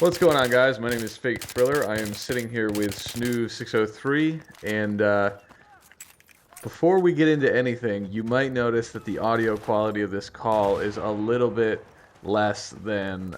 What's going on, guys? My name is fakethriller. I am sitting here with Snoo603, and before we get into anything, you might notice that the audio quality of this call is a little bit less than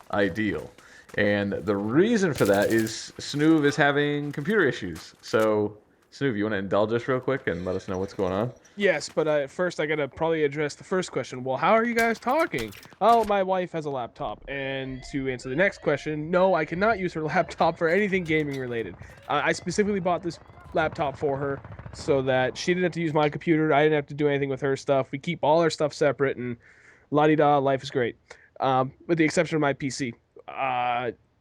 ideal. And the reason for that is Snoov is having computer issues. So, Snoov, you want to indulge us real quick and let us know what's going on? Yes, but first I gotta probably address the first question. Well, how are you guys talking? Oh, my wife has a laptop. And to answer the next question, no, I cannot use her laptop for anything gaming related. I specifically bought this laptop for her so that she didn't have to use my computer. I didn't have to do anything with her stuff. We keep all our stuff separate, and la-di-da, life is great. With the exception of my PC.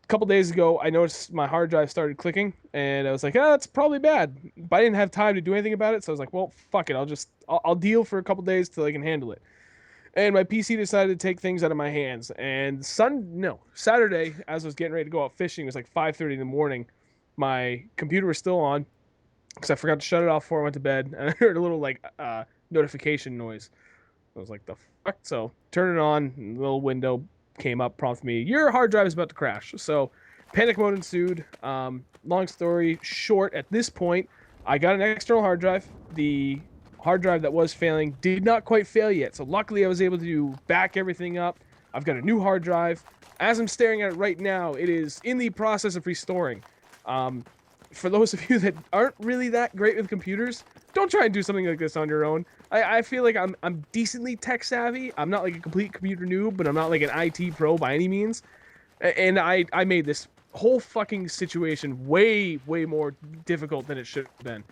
Couple days ago, I noticed my hard drive started clicking, and I was like, that's probably bad. But I didn't have time to do anything about it, so I was like, well, fuck it. I'll deal for a couple days till I can handle it. And my PC decided to take things out of my hands. And Saturday, as I was getting ready to go out fishing, it was like 5:30 in the morning. My computer was still on because I forgot to shut it off before I went to bed, and I heard a little notification noise. I was like, the fuck? So turn it on, and the little window came up, prompted me, your hard drive is about to crash. So panic mode ensued. Long story short, at this point, I got an external hard drive. The hard drive that was failing did not quite fail yet. So luckily I was able to back everything up. I've got a new hard drive. As I'm staring at it right now, it is in the process of restoring. For those of you that aren't really that great with computers, don't try and do something like this on your own. I feel like I'm decently tech savvy. I'm not like a complete computer noob, but I'm not like an IT pro by any means. And I made this whole fucking situation way more difficult than it should have been.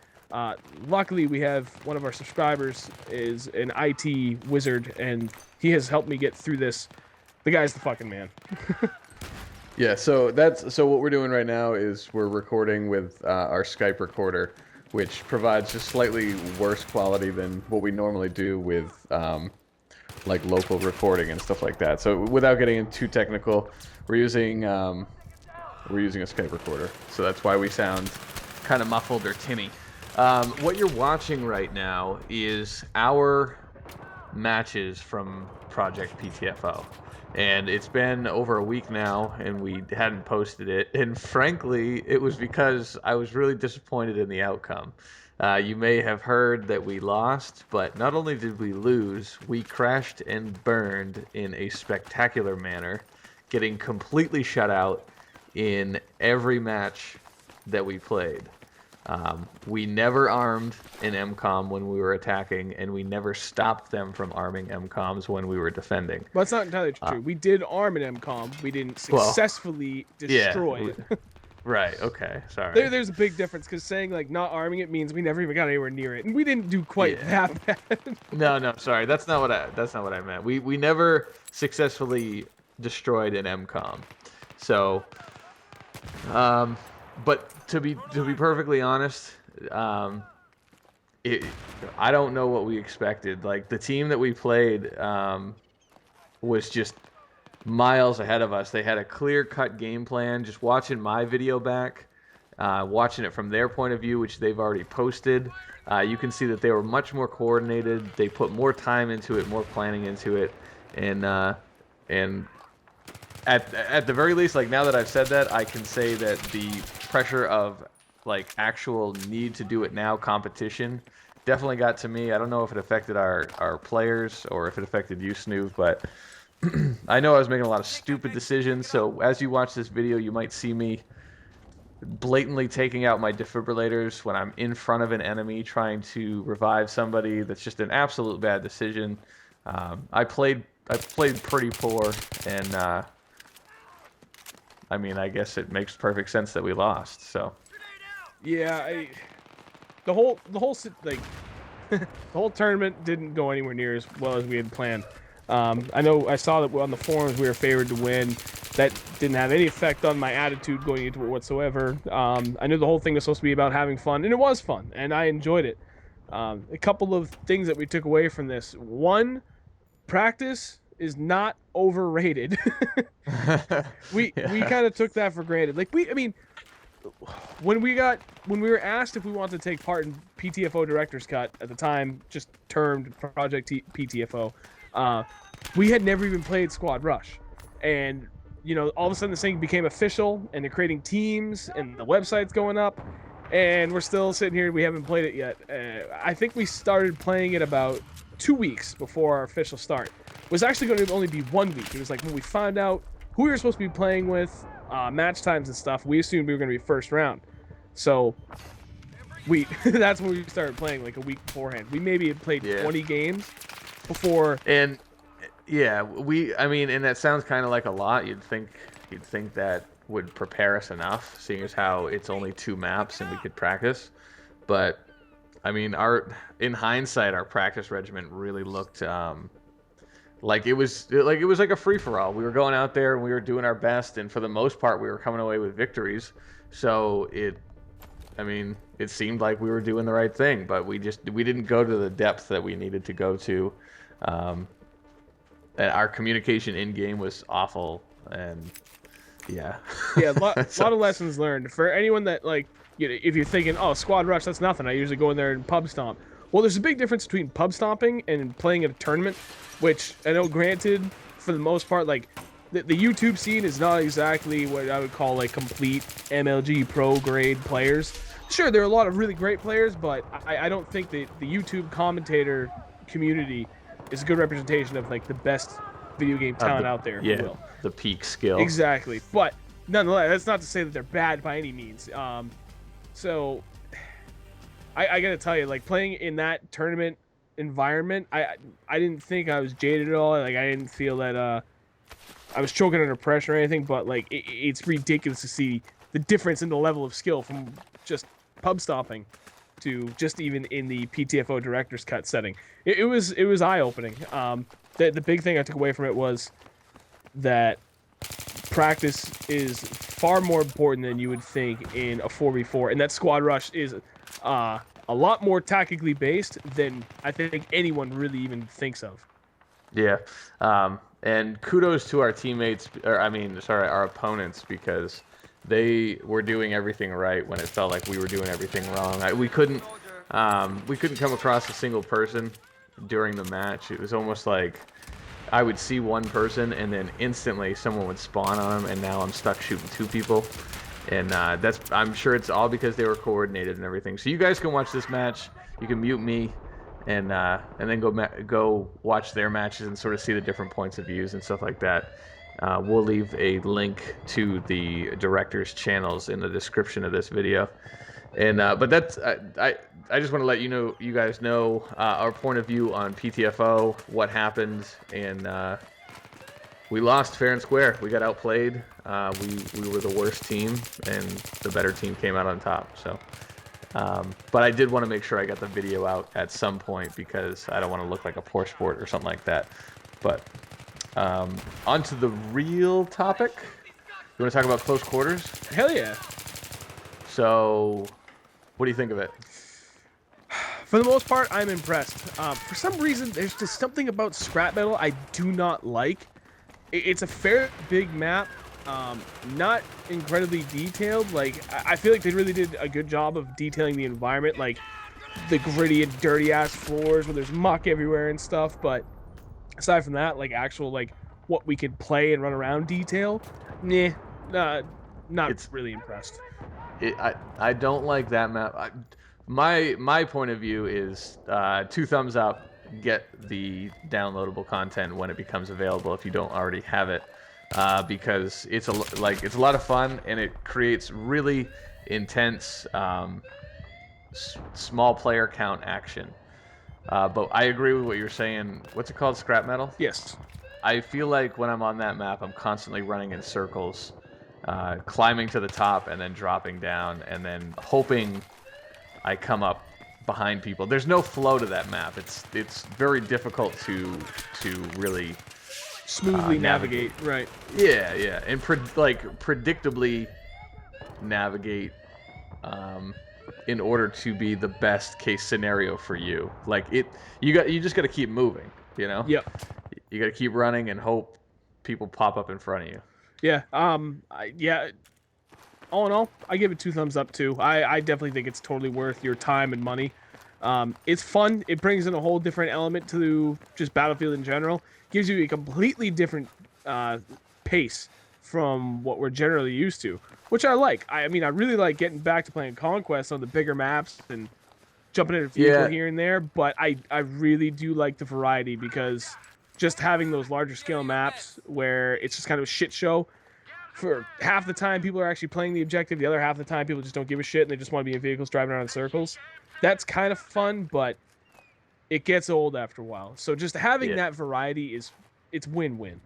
Luckily, we have one of our subscribers is an IT wizard, and he has helped me get through this. The guy's the fucking man. Yeah, so what we're doing right now is we're recording with our Skype recorder, which provides just slightly worse quality than what we normally do with like local recording and stuff like that. So without getting into too technical, we're using a Skype recorder. So that's why we sound kind of muffled or tinny. What you're watching right now is our matches from Project PTFO. And it's been over a week now, and we hadn't posted it. And frankly, it was because I was really disappointed in the outcome. You may have heard that we lost, but not only did we lose, we crashed and burned in a spectacular manner, getting completely shut out in every match that we played. We never armed an MCOM when we were attacking, and we never stopped them from arming MCOMs when we were defending. Well, that's not entirely true. We did arm an MCOM. We didn't successfully destroy it. Right, okay, sorry. There's a big difference, because saying like not arming it means we never even got anywhere near it, and we didn't do quite that bad. No, sorry, that's not what I meant. We never successfully destroyed an MCOM. So, but to be perfectly honest, I don't know what we expected. Like, the team that we played was just miles ahead of us. They had a clear-cut game plan. Just watching my video back, watching it from their point of view, which they've already posted, you can see that they were much more coordinated. They put more time into it, more planning into it, and at the very least, like, now that I've said that, I can say that the pressure of like actual need to do it now competition definitely got to me. I don't know if it affected our players or if it affected you, Snoop, but I know I was making a lot of stupid decisions. So as you watch this video, you might see me blatantly taking out my defibrillators when I'm in front of an enemy trying to revive somebody. That's just an absolute bad decision. I played pretty poor, and I mean, I guess it makes perfect sense that we lost. So, yeah, the whole like the whole tournament didn't go anywhere near as well as we had planned. I know I saw that on the forums we were favored to win. That didn't have any effect on my attitude going into it whatsoever. I knew the whole thing was supposed to be about having fun, and it was fun, and I enjoyed it. A couple of things that we took away from this: one, practice is not overrated. we kind of took that for granted. Like, I mean, when we were asked if we wanted to take part in PTFO Director's Cut at the time, just termed Project PTFO, we had never even played Squad Rush, and you know, all of a sudden this thing became official, and they're creating teams, and the website's going up, and we're still sitting here. We haven't played it yet. I think we started playing it about 2 weeks before our official start. It was actually going to only be 1 week. It was like when we found out who we were supposed to be playing with, match times and stuff, we assumed we were going to be first round. So we that's when we started playing, like a week beforehand. We maybe had played 20 games before. And yeah, I mean, and that sounds kind of like a lot. You'd think that would prepare us enough, seeing as how it's only 2 maps and we could practice. But I mean, in hindsight, our practice regimen really looked like it was like a free-for-all. We were going out there and we were doing our best, and for the most part, we were coming away with victories. So it seemed like we were doing the right thing, but we didn't go to the depth that we needed to go to. And our communication in game was awful, and yeah, a lot of lessons learned for anyone that, like, you know, if you're thinking, oh, squad rush, that's nothing, I usually go in there and pub stomp. Well, there's a big difference between pub stomping and playing at a tournament, which I know, granted, for the most part, like, the YouTube scene is not exactly what I would call, like, complete MLG pro grade players. Sure, there are a lot of really great players, but I don't think that the YouTube commentator community is a good representation of, like, the best video game talent out there. Yeah, the peak skill. Exactly. But nonetheless, that's not to say that they're bad by any means. So I gotta tell you, like, playing in that tournament environment, I didn't think I was jaded at all. Like, I didn't feel that I was choking under pressure or anything. But like, it's ridiculous to see the difference in the level of skill from just pub stomping to just even in the PTFO director's cut setting. It was eye-opening. The big thing I took away from it was that practice is far more important than you would think in a 4v4, and that squad rush is a lot more tactically based than I think anyone really even thinks of. Yeah, and kudos to our teammates, our opponents, because they were doing everything right when it felt like we were doing everything wrong. We couldn't come across a single person during the match. It was almost like I would see one person and then instantly someone would spawn on them, and now I'm stuck shooting 2 people. And I'm sure it's all because they were coordinated and everything. So you guys can watch this match. You can mute me, and then go watch their matches and sort of see the different points of views and stuff like that. We'll leave a link to the director's channels in the description of this video. And but that's I just want to let you guys know our point of view on PTFO, what happened, and we lost fair and square. We got outplayed. We were the worst team, and the better team came out on top. So, but I did want to make sure I got the video out at some point because I don't want to look like a poor sport or something like that. But on to the real topic. You want to talk about close quarters? Hell yeah. So, what do you think of it? For the most part, I'm impressed. For some reason, there's just something about scrapmetal I do not like. It's a fair big map, not incredibly detailed. Like, I feel like they really did a good job of detailing the environment, like the gritty and dirty ass floors where there's muck everywhere and stuff. But aside from that, like, actual, like, what we could play and run around detail, not really impressed. I don't like that map. My point of view is 2 thumbs up. Get the downloadable content when it becomes available if you don't already have it, because it's a lot of fun and it creates really intense small player count action. But I agree with what you're saying. What's it called? Scrapmetal? Yes. I feel like when I'm on that map, I'm constantly running in circles, climbing to the top and then dropping down and then hoping I come up behind people. There's no flow to that map. It's very difficult to really smoothly navigate. Right. Yeah, and predictably navigate in order to be the best case scenario for you. Like, you just got to keep moving. You know. Yep. You got to keep running and hope people pop up in front of you. Yeah. Yeah. All in all, I give it 2 thumbs up too. I definitely think it's totally worth your time and money. It's fun. It brings in a whole different element to just Battlefield in general. Gives you a completely different pace from what we're generally used to, which I like. I mean, I really like getting back to playing Conquest on the bigger maps and jumping in a feudal here and there, but I really do like the variety, because just having those larger scale maps where it's just kind of a shit show. For half the time, people are actually playing the objective. The other half of the time, people just don't give a shit and they just want to be in vehicles driving around in circles. That's kind of fun, but it gets old after a while. So just having that variety it's win-win.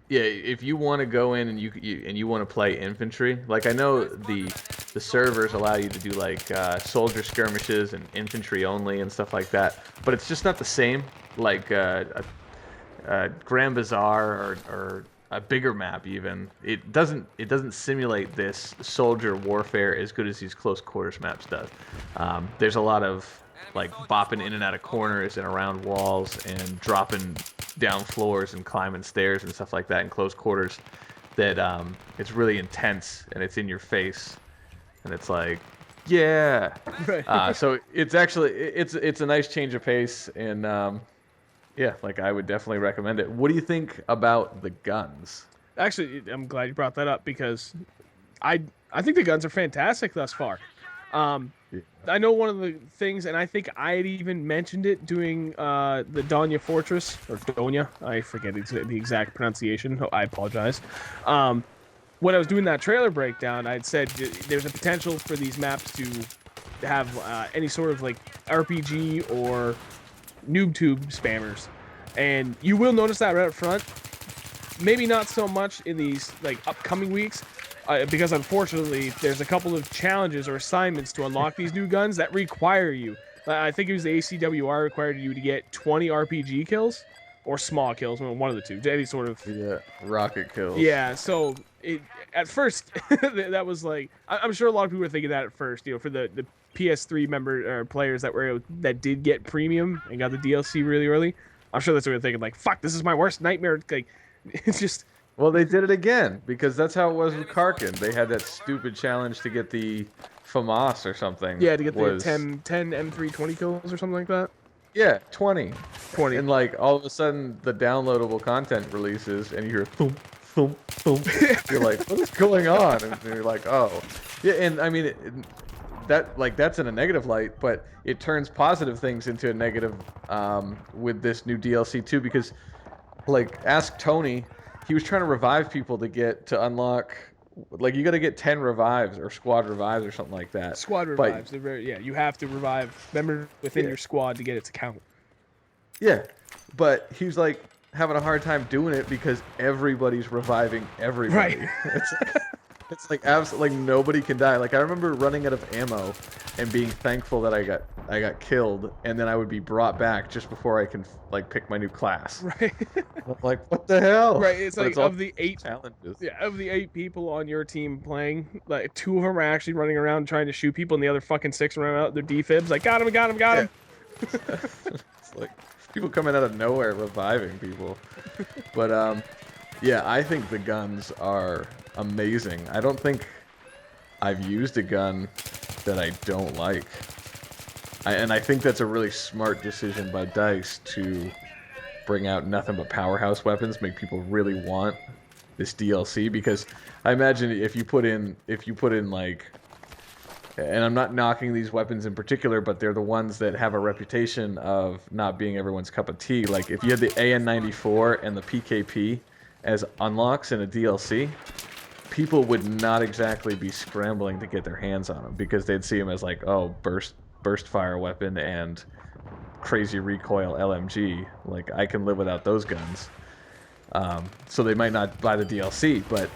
Yeah, if you want to go in and you want to play infantry, like I know the servers allow you to do like soldier skirmishes and infantry only and stuff like that, but it's just not the same. Like Grand Bazaar or a bigger map even, it doesn't simulate this soldier warfare as good as these close quarters maps does. There's a lot of like bopping in and out of corners and around walls and dropping down floors and climbing stairs and stuff like that in close quarters that it's really intense and it's in your face and it's like Right. so it's actually it's a nice change of pace and yeah, like I would definitely recommend it. What do you think about the guns? Actually, I'm glad you brought that up, because I think the guns are fantastic thus far. I know one of the things, and I think I had even mentioned it doing the Donya Fortress, or Donya, I forget the exact pronunciation, I apologize. When I was doing that trailer breakdown, I'd said there's a potential for these maps to have any sort of like RPG or noob tube spammers, and you will notice that right up front. Maybe not so much in these like upcoming weeks, because unfortunately there's a couple of challenges or assignments to unlock these new guns that require you. I think it was the ACWR required you to get 20 RPG kills or small kills, one of the two, any sort of rocket kills. Yeah, so at first that was like, I'm sure a lot of people were thinking that at first, for the PS3 players that did get premium and got the DLC really early. I'm sure that's what they're thinking, like, fuck, this is my worst nightmare. Like, it's just. Well, they did it again, because that's how it was with Karkin. They had that stupid challenge to get the FAMAS or something. Yeah, to get the 10 M3 20 kills or something like that. Yeah, 20. 20. And like all of a sudden the downloadable content releases and you hear thump, thump, thump. You're like, what is going on? And you're like, oh. Yeah, and I mean, that's in a negative light, but it turns positive things into a negative with this new DLC too, because like ask Tony, he was trying to revive people to unlock, like you got to get 10 revives or squad revives or something like that. Squad revives, you have to revive members within your squad to get it to count. Yeah, but he's like having a hard time doing it because everybody's reviving everybody. Right. It's like absolutely like nobody can die. Like I remember running out of ammo and being thankful that I got killed, and then I would be brought back just before I can like pick my new class. Right. I'm like, what the hell? Right. It's but like it's of the 8 challenges. Yeah, of the 8 people on your team playing, like 2 of them are actually running around trying to shoot people, and the other fucking 6 running out their defibs. Like, got him. It's like people coming out of nowhere reviving people. But yeah, I think the guns are amazing. I don't think I've used a gun that I don't like. And I think that's a really smart decision by DICE to bring out nothing but powerhouse weapons, make people really want this DLC, because I imagine if you put in like, and I'm not knocking these weapons in particular, but they're the ones that have a reputation of not being everyone's cup of tea. Like if you had the AN94 and the PKP as unlocks in a DLC, people would not exactly be scrambling to get their hands on them, because they'd see them as like, oh, burst fire weapon and crazy recoil LMG. Like I can live without those guns. So they might not buy the DLC, but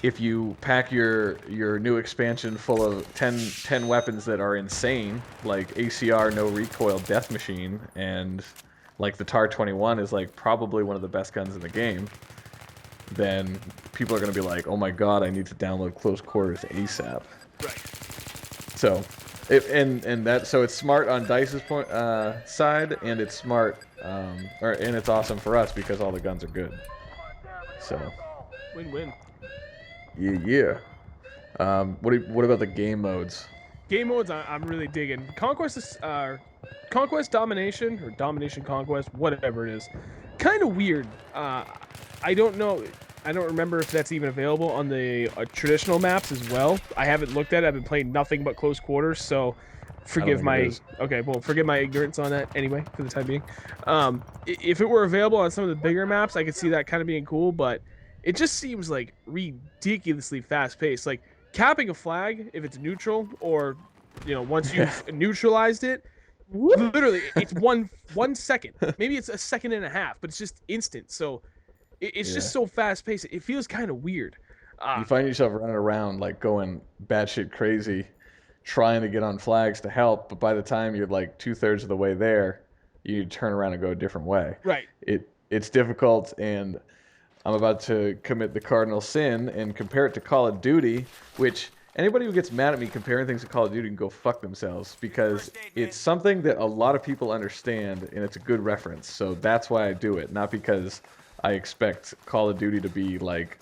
if you pack your new expansion full of 10 weapons that are insane, like ACR no recoil death machine, and like the TAR-21 is like probably one of the best guns in the game, then people are going to be like, oh my god, I need to download Close Quarters ASAP. Right. So, so it's smart on DICE's side, and it's smart, and it's awesome for us because all the guns are good. So. Win-win. Yeah. What about the game modes? Game modes, I'm really digging. Conquest Domination, or Domination Conquest, whatever it is. Kind of weird. I don't know. I don't remember if that's even available on the traditional maps as well. I haven't looked at it. I've been playing nothing but close quarters, so I don't forgive think it my is. okay. Well, forgive my ignorance on that anyway for the time being. If it were available on some of the bigger maps, I could see that kind of being cool, but it just seems like ridiculously fast paced. Like capping a flag if it's neutral, or once Yeah. you've neutralized it, literally it's one second. Maybe it's a second and a half, but it's just instant. So it's Yeah. just so fast paced. It feels kind of weird. You Uh, find yourself running around like going batshit crazy, trying to get on flags to help, but by the time you're like 2/3 of the way there, you turn around and go a different way. right. It's difficult, and I'm about to commit the cardinal sin and compare it to Call of Duty, which anybody who gets mad at me comparing things to Call of Duty can go fuck themselves because it's something that a lot of people understand and it's a good reference. So that's why I do it, not because I expect Call of Duty to be like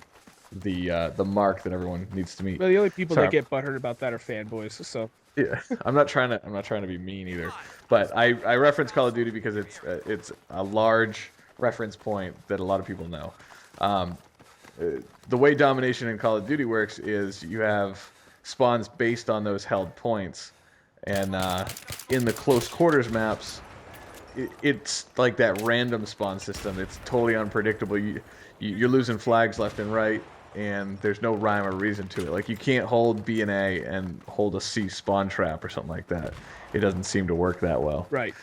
the mark that everyone needs to meet. Well, the only people that Sorry, get butthurt about that are fanboys. So yeah, I'm not trying to be mean either, but I reference Call of Duty because it's a large reference point that a lot of people know. Um, the way domination in Call of Duty works is you have spawns based on those held points, and in the close quarters maps, it's like that random spawn system. It's totally unpredictable. You're losing flags left and right, and there's no rhyme or reason to it. Like you can't hold B and A and hold a C spawn trap or something like that. It doesn't seem to work that well. right.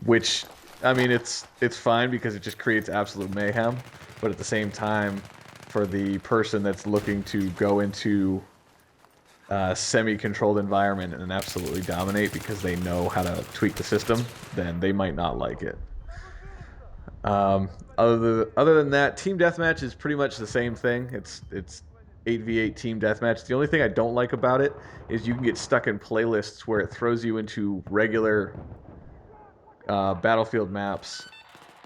Which, I mean, it's fine because it just creates absolute mayhem. But at the same time, for the person that's looking to go into a semi-controlled environment and absolutely dominate because they know how to tweak the system, then they might not like it. Other than that, team deathmatch is pretty much the same thing. It's 8v8 team deathmatch. The only thing I don't like about it is you can get stuck in playlists where it throws you into regular battlefield maps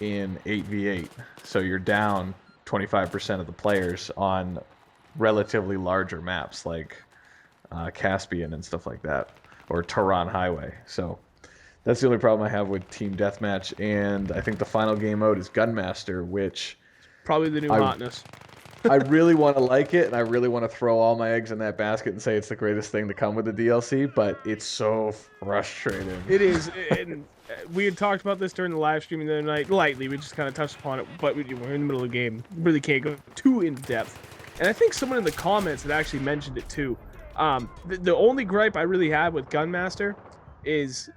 in 8v8. So you're down 25% of the players on relatively larger maps like Caspian and stuff like that, or Tehran Highway. So that's the only problem I have with Team Deathmatch. And I think the final game mode is Gun Master, which Probably the new I hotness. I really want to like it, and I really want to throw all my eggs in that basket and say it's the greatest thing to come with the DLC, but it's so frustrating. It is, and we had talked about this during the live streaming the other night, lightly. We just kind of touched upon it, but we're in the middle of the game. Really can't go too in depth. And I think someone in the comments had actually mentioned it too. The only gripe I really have with Gun Master is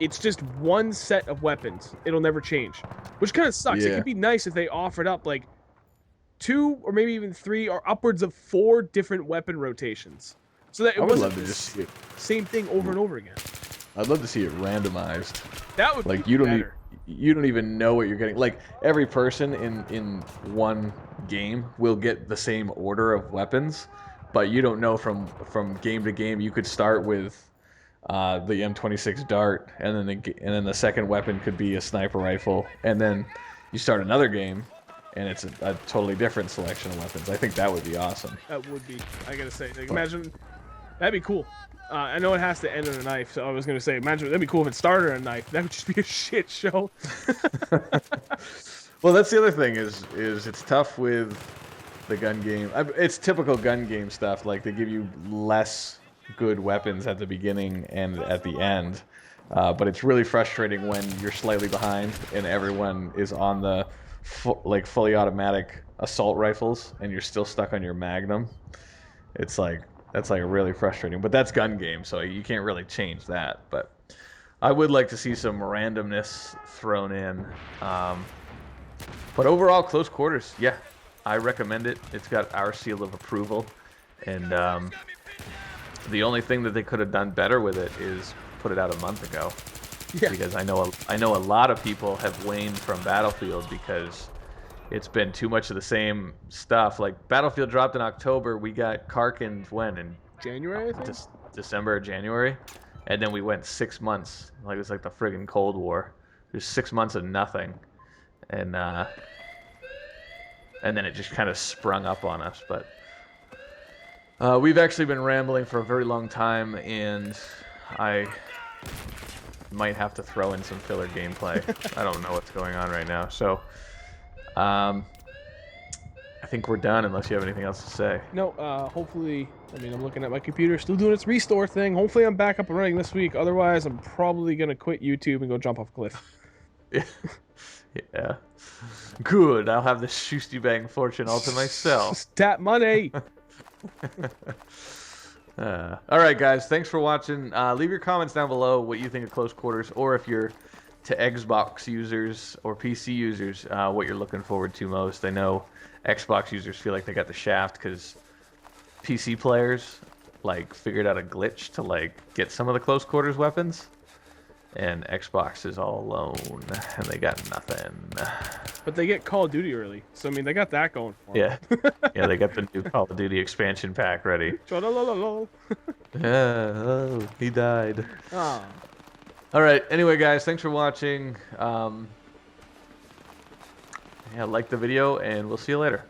it's just one set of weapons. It'll never change, which kind of sucks. It Yeah, could be nice if they offered up like 2 or maybe even 3 or upwards of 4 different weapon rotations, so that it I would wasn't love to the just see it. same thing over and over again. I'd love to see it randomized. That would Like be better. you don't even know what you're getting. Like every person in one game will get the same order of weapons, but you don't know from game to game. You could start with the M26 dart, and then the second weapon could be a sniper rifle, and then you start another game, and it's a totally different selection of weapons. I think that would be awesome. That would be. I gotta say, like, But imagine that'd be cool. I know it has to end on a knife, so I was gonna say, imagine that'd be cool if it started on a knife. That would just be a shit show. well, that's the other thing is it's tough with the gun game. It's typical gun game stuff. Like they give you less good weapons at the beginning and at the end, but it's really frustrating when you're slightly behind and everyone is on the fully automatic assault rifles and you're still stuck on your Magnum. It's like that's like really frustrating. But that's gun game, so you can't really change that. But I would like to see some randomness thrown in. But overall, close quarters, yeah, I recommend it. It's got our seal of approval, and the only thing that they could have done better with it is put it out a month ago. Yeah. Because I know a lot of people have waned from Battlefield because it's been too much of the same stuff. Like Battlefield dropped in October, we got Karkin when in January, I think. December or January, and then we went 6 months. Like it was like the friggin' Cold War. There's 6 months of nothing, and then it just kind of sprung up on us. But we've actually been rambling for a very long time, and I might have to throw in some filler gameplay. I don't know what's going on right now. So, I think we're done unless you have anything else to say. No, hopefully, I mean, I'm looking at my computer, still doing its restore thing. Hopefully I'm back up and running this week. Otherwise, I'm probably going to quit YouTube and go jump off a cliff. Yeah. Yeah. Good. I'll have the Shustybang fortune all to myself. Stat money! All right, guys. Thanks for watching. Leave your comments down below what you think of Close Quarters, or if you're to Xbox users or PC users, what you're looking forward to most. I know Xbox users feel like they got the shaft because PC players like figured out a glitch to like get some of the Close Quarters weapons, and Xbox is all alone and they got nothing. But they get Call of Duty early, so I mean they got that going for them. Yeah, yeah, they got the new Call of Duty expansion pack ready. Yeah, oh, he died. Oh. All right. Anyway, guys, thanks for watching. Yeah, like the video, and we'll see you later.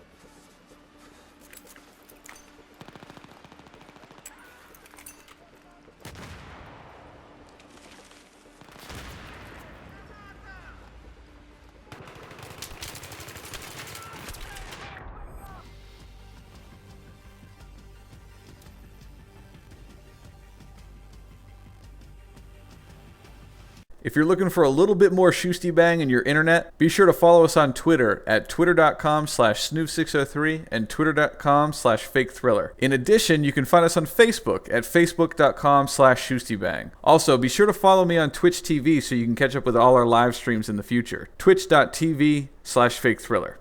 If you're looking for a little bit more Shustybang in your internet, be sure to follow us on Twitter at twitter.com/snoop603 and twitter.com/fakethriller. In addition, you can find us on Facebook at facebook.com/Shustybang. Also, be sure to follow me on Twitch TV so you can catch up with all our live streams in the future. twitch.tv/fakethriller.